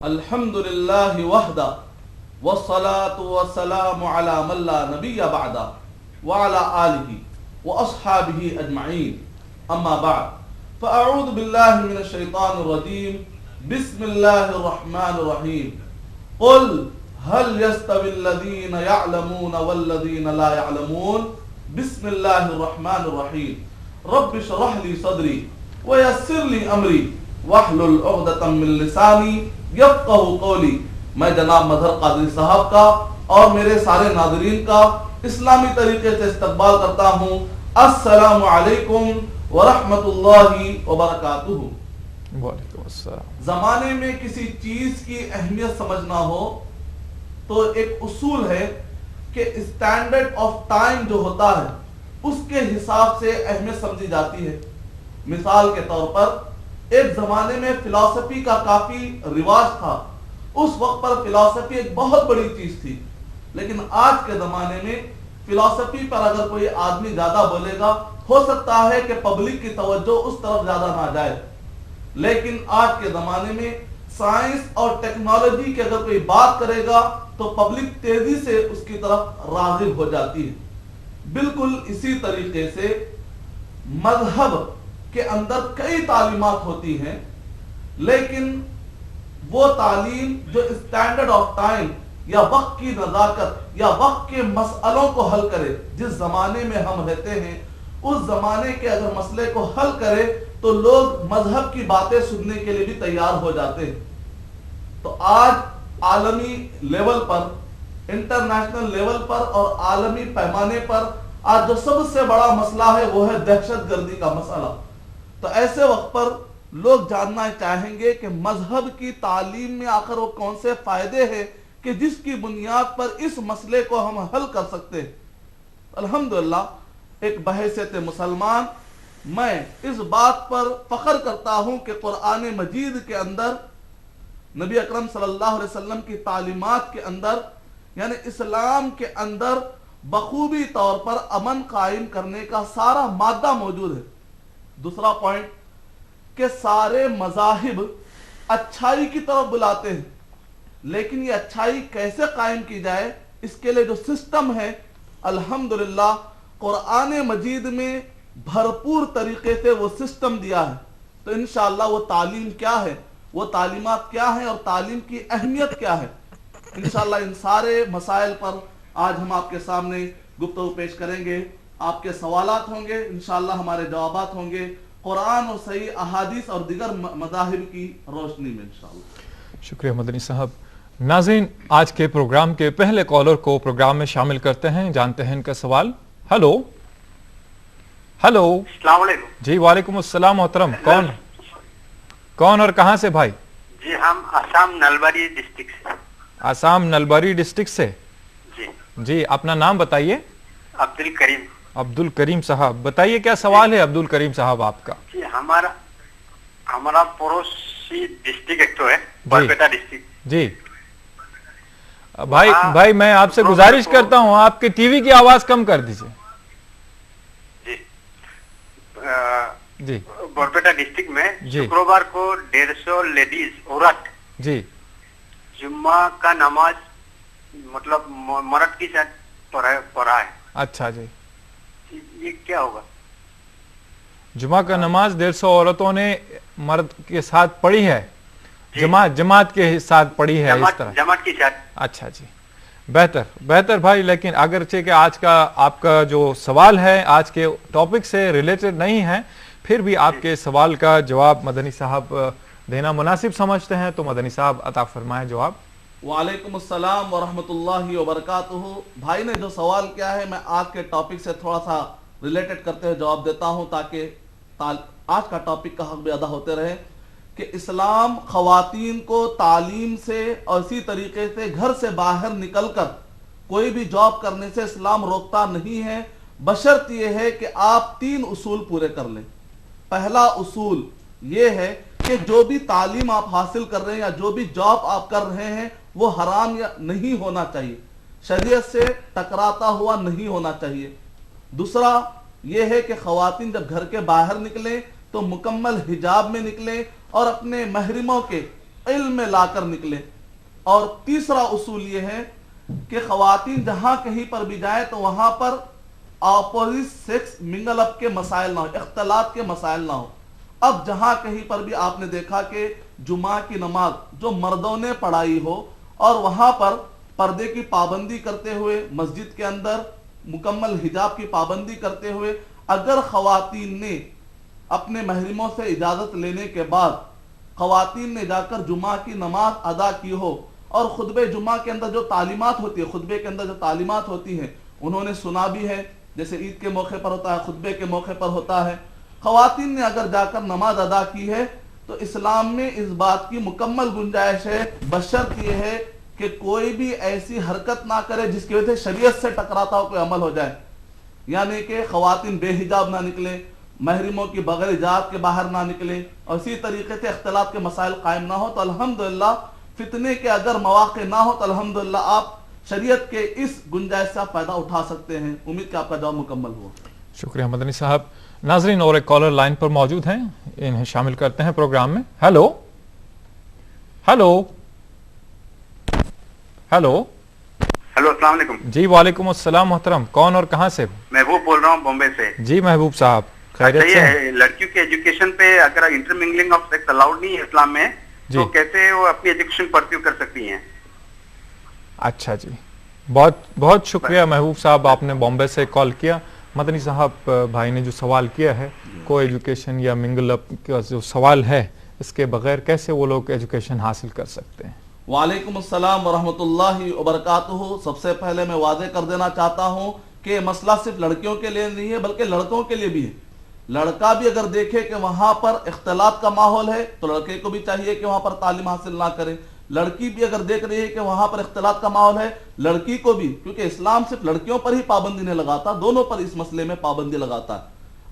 الحمد لله وحده والصلاة والسلام على من لا نبي بعده وعلى آله وأصحابه أجمعين أما بعد فأعوذ بالله من الشيطان الرجيم بسم الله الرحمن الرحيم قل هل يستوي الذين يعلمون والذين لا يعلمون بسم الله الرحمن الرحيم رب اشرح لي صدري ويسر لي أمري واحلل عقدة من لساني یفقہوا قولی۔ میں جناب مظہر قادری صاحب کا اور میرے سارے ناظرین کا اسلامی طریقے سے استقبال کرتا ہوں۔ السلام علیکم ورحمۃ اللہ وبرکاتہ۔ وعلیکم السلام۔ زمانے میں کسی چیز کی اہمیت سمجھنا ہو تو ایک اصول ہے کہ اسٹینڈرڈ آف ٹائم جو ہوتا ہے اس کے حساب سے اہمیت سمجھی جاتی ہے۔ مثال کے طور پر ایک زمانے میں فلسفی کا کافی رواج تھا، اس وقت پر فلسفی ایک بہت بڑی چیز تھی، لیکن آج کے زمانے میں فلسفی پر اگر کوئی آدمی زیادہ بولے گا ہو سکتا ہے کہ پبلک کی توجہ اس طرف زیادہ نہ جائے، لیکن آج کے زمانے میں سائنس اور ٹیکنالوجی کی اگر کوئی بات کرے گا تو پبلک تیزی سے اس کی طرف راغب ہو جاتی ہے۔ بالکل اسی طریقے سے مذہب کے اندر کئی تعلیمات ہوتی ہیں، لیکن وہ تعلیم جو اسٹینڈرڈ آف ٹائم یا وقت کی نزاکت یا وقت کے مسئلوں کو حل کرے، جس زمانے میں ہم رہتے ہیں اس زمانے کے اگر مسئلے کو حل کرے تو لوگ مذہب کی باتیں سننے کے لیے بھی تیار ہو جاتے ہیں۔ تو آج عالمی لیول پر، انٹرنیشنل لیول پر اور عالمی پیمانے پر آج جو سب سے بڑا مسئلہ ہے وہ ہے دہشت گردی کا مسئلہ۔ تو ایسے وقت پر لوگ جاننا چاہیں گے کہ مذہب کی تعلیم میں آخر وہ کون سے فائدے ہیں کہ جس کی بنیاد پر اس مسئلے کو ہم حل کر سکتے ہیں۔ الحمدللہ ایک بحیثیت مسلمان میں اس بات پر فخر کرتا ہوں کہ قرآن مجید کے اندر نبی اکرم صلی اللہ علیہ وسلم کی تعلیمات کے اندر یعنی اسلام کے اندر بخوبی طور پر امن قائم کرنے کا سارا مادہ موجود ہے۔ دوسرا پوائنٹ کہ سارے مذاہب اچھائی کی طرف بلاتے ہیں، لیکن یہ اچھائی کیسے قائم کی جائے اس کے لیے جو سسٹم ہے الحمدللہ قرآن مجید میں بھرپور طریقے سے وہ سسٹم دیا ہے۔ تو انشاءاللہ وہ تعلیم کیا ہے، وہ تعلیمات کیا ہیں اور تعلیم کی اہمیت کیا ہے، انشاءاللہ ان سارے مسائل پر آج ہم آپ کے سامنے گفتگو پیش کریں گے۔ آپ کے سوالات ہوں گے، انشاءاللہ ہمارے جوابات ہوں گے قرآن اور صحیح احادیث اور دیگر مذاہب کی روشنی میں انشاءاللہ۔ شکریہ مدنی صاحب۔ ناظرین، آج کے پروگرام کے پہلے کالر کو پروگرام میں شامل کرتے ہیں، جانتے ہیں ان کا سوال۔ ہلو ہلو، السلام علیکم۔ جی وعلیکم السلام محترم، کون اور کہاں سے بھائی؟ جی ہم آسام نلباری ڈسٹرکٹ سے۔ آسام نلباری ڈسٹرکٹ سے؟ جی جی اپنا نام بتائیے۔ عبد الکریم۔ عبد الکریم صاحب، بتائیے کیا سوال ہے عبد الکریم صاحب آپ کا؟ جی ہمارا پڑوسی ڈسٹرکٹ ایک تو ہے بورپیٹا ڈسٹرکٹ۔ جی بھائی میں آپ سے گزارش کرتا ہوں آپ کے ٹی وی کی آواز کم کر دیجیے۔ جی بورپیٹا ڈسٹرکٹ میں شکروار کو 150 لیڈیز عورت جی جمعہ کا نماز مطلب مرد کی ساتھ پڑھا ہے۔ اچھا جی، یہ کیا ہوگا؟ جمعہ کا نماز 150 عورتوں نے مرد کے ساتھ پڑھی ہے، جماعت کے ساتھ پڑھی ہے اس طرح؟ جماعت کے ساتھ۔ اچھا جی، بہتر بھائی، لیکن اگرچہ کہ آج کا آپ کا جو سوال ہے آج کے ٹاپک سے ریلیٹڈ نہیں ہے، پھر بھی آپ کے سوال کا جواب مدنی صاحب دینا مناسب سمجھتے ہیں، تو مدنی صاحب عطا فرمائیں جواب۔ وعلیکم السلام ورحمۃ اللہ وبرکاتہ۔ بھائی نے جو سوال کیا ہے میں آج کے ٹاپک سے تھوڑا سا ریلیٹڈ کرتے ہوئے جواب دیتا ہوں تاکہ آج کا ٹاپک کا حق بھی ادا ہوتے رہے کہ اسلام خواتین کو تعلیم سے اور اسی طریقے سے گھر سے باہر نکل کر کوئی بھی جاب کرنے سے اسلام روکتا نہیں ہے، بشرط یہ ہے کہ آپ 3 اصول پورے کر لیں۔ پہلا اصول یہ ہے کہ جو بھی تعلیم آپ حاصل کر رہے ہیں یا جو بھی جاب آپ کر رہے ہیں وہ حرام یا نہیں ہونا چاہیے، شریعت سے ٹکراتا ہوا نہیں ہونا چاہیے۔ دوسرا یہ ہے کہ خواتین جب گھر کے باہر نکلیں تو مکمل حجاب میں نکلیں اور اپنے محرموں کے علم میں لا کر نکلے. اور تیسرا اصول یہ ہے کہ خواتین جہاں کہیں پر بھی جائیں تو وہاں پر اپوزٹ سیکس منگل اپ کے مسائل نہ ہو, اختلاط کے مسائل نہ ہو. اب جہاں کہیں پر بھی آپ نے دیکھا کہ جمعہ کی نماز جو مردوں نے پڑھائی ہو اور وہاں پر پردے کی پابندی کرتے ہوئے, مسجد کے اندر مکمل حجاب کی پابندی کرتے ہوئے, اگر خواتین نے اپنے محرموں سے اجازت لینے کے بعد خواتین نے جا کر جمعہ کی نماز ادا کی ہو اور خطبہ جمعہ کے اندر جو تعلیمات ہوتی ہے, خطبے کے اندر جو تعلیمات ہوتی ہیں انہوں نے سنا بھی ہے, جیسے عید کے موقع پر ہوتا ہے, خطبے کے موقع پر ہوتا ہے, خواتین نے اگر جا کر نماز ادا کی ہے تو اسلام میں اس بات کی مکمل گنجائش ہے, بشرط یہ ہے کہ کوئی بھی ایسی حرکت نہ کرے جس کی وجہ سے شریعت سے ٹکراتا ہو کوئی عمل ہو جائے. یعنی کہ خواتین بے حجاب نہ نکلے, محرموں کی بغیر حجاب کے باہر نہ نکلے, اور اسی طریقے سے اختلاط کے مسائل قائم نہ ہو. تو الحمدللہ فتنے کے اگر مواقع نہ ہو تو الحمدللہ آپ شریعت کے اس گنجائش سے فائدہ اٹھا سکتے ہیں. امید کہ آپ کا جواب مکمل ہوا. شکریہ مدنی صاحب. ناظرین اور ایک کالر لائن پر موجود ہیں, انہیں شامل کرتے ہیں پروگرام میں. ہیلو ہیلو ہیلو ہیلو, السلام علیکم. جی وعلیکم السلام محترم, کون اور کہاں سے؟ محبوب بول رہا ہوں بمبے سے. جی محبوب صاحب, خیریت سے؟ لڑکیوں کے ایجوکیشن پہ اگر انٹرمنگلنگ آف سیکس الاؤڈ نہیں ہے اسلام میں, تو کیسے وہ اپنی ایجوکیشن پرسیو کر سکتی ہیں؟ اچھا جی, بہت بہت شکریہ محبوب صاحب, آپ نے بامبے سے کال کیا. مدنی صاحب بھائی نے جو سوال کیا ہے, کو ایجوکیشن یا منگل اپ کا جو سوال ہے, اس کے بغیر کیسے وہ لوگ ایجوکیشن حاصل کر سکتے ہیں؟ وعلیکم السلام ورحمۃ اللہ وبرکاتہ. سب سے پہلے میں واضح کر دینا چاہتا ہوں کہ مسئلہ صرف لڑکیوں کے لیے نہیں ہے بلکہ لڑکوں کے لیے بھی ہے. لڑکا بھی اگر دیکھے کہ وہاں پر اختلاط کا ماحول ہے تو لڑکے کو بھی چاہیے کہ وہاں پر تعلیم حاصل نہ کرے. لڑکی بھی اگر دیکھ رہی ہے کہ وہاں پر اختلاط کا ماحول ہے, لڑکی کو بھی, کیونکہ اسلام صرف لڑکیوں پر ہی پابندی نہیں لگاتا, دونوں پر اس مسئلے میں پابندی لگاتا ہے.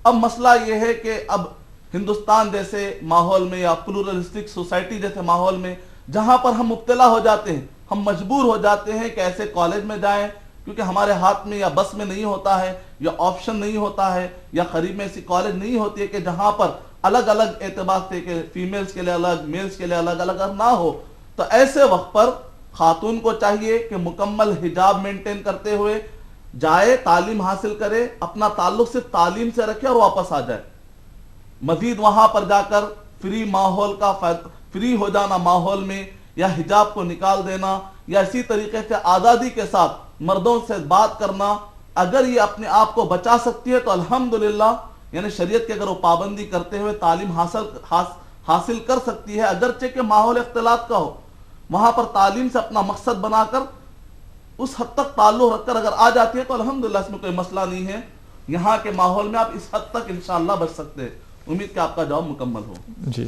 اب مسئلہ یہ ہے کہ اب ہندوستان جیسے ماحول میں یا پلورلسٹک سوسائٹی جیسے ماحول میں جہاں پر ہم مبتلا ہو جاتے ہیں, ہم مجبور ہو جاتے ہیں کہ ایسے کالج میں جائیں, کیونکہ ہمارے ہاتھ میں یا بس میں نہیں ہوتا ہے یا آپشن نہیں ہوتا ہے یا قریب میں ایسی کالج نہیں ہوتی ہے کہ جہاں پر الگ الگ اعتبار سے کہ فیمیلز کے لیے الگ, میلز کے لیے الگ الگ نہ ہو. تو ایسے وقت پر خاتون کو چاہیے کہ مکمل حجاب مینٹین کرتے ہوئے جائے, تعلیم حاصل کرے, اپنا تعلق صرف تعلیم سے رکھے اور واپس آ جائے. مزید وہاں پر جا کر فری ماحول کا فری ہو جانا ماحول میں, یا حجاب کو نکال دینا, یا اسی طریقے سے آزادی کے ساتھ مردوں سے بات کرنا, اگر یہ اپنے آپ کو بچا سکتی ہے تو الحمدللہ, یعنی شریعت کے اگر وہ پابندی کرتے ہوئے تعلیم حاصل کر سکتی ہے, اگرچہ کہ ماحول اختلاط کا ہو, وہاں پر تعلیم سے اپنا مقصد بنا کر اس حد تک تعلق رکھ کر اگر آ جاتی ہے تو الحمدللہ اس میں کوئی مسئلہ نہیں ہے. یہاں کے ماحول میں آپ اس حد تک انشاءاللہ بچ سکتے ہیں. امید کہ آپ کا جواب مکمل ہو. جی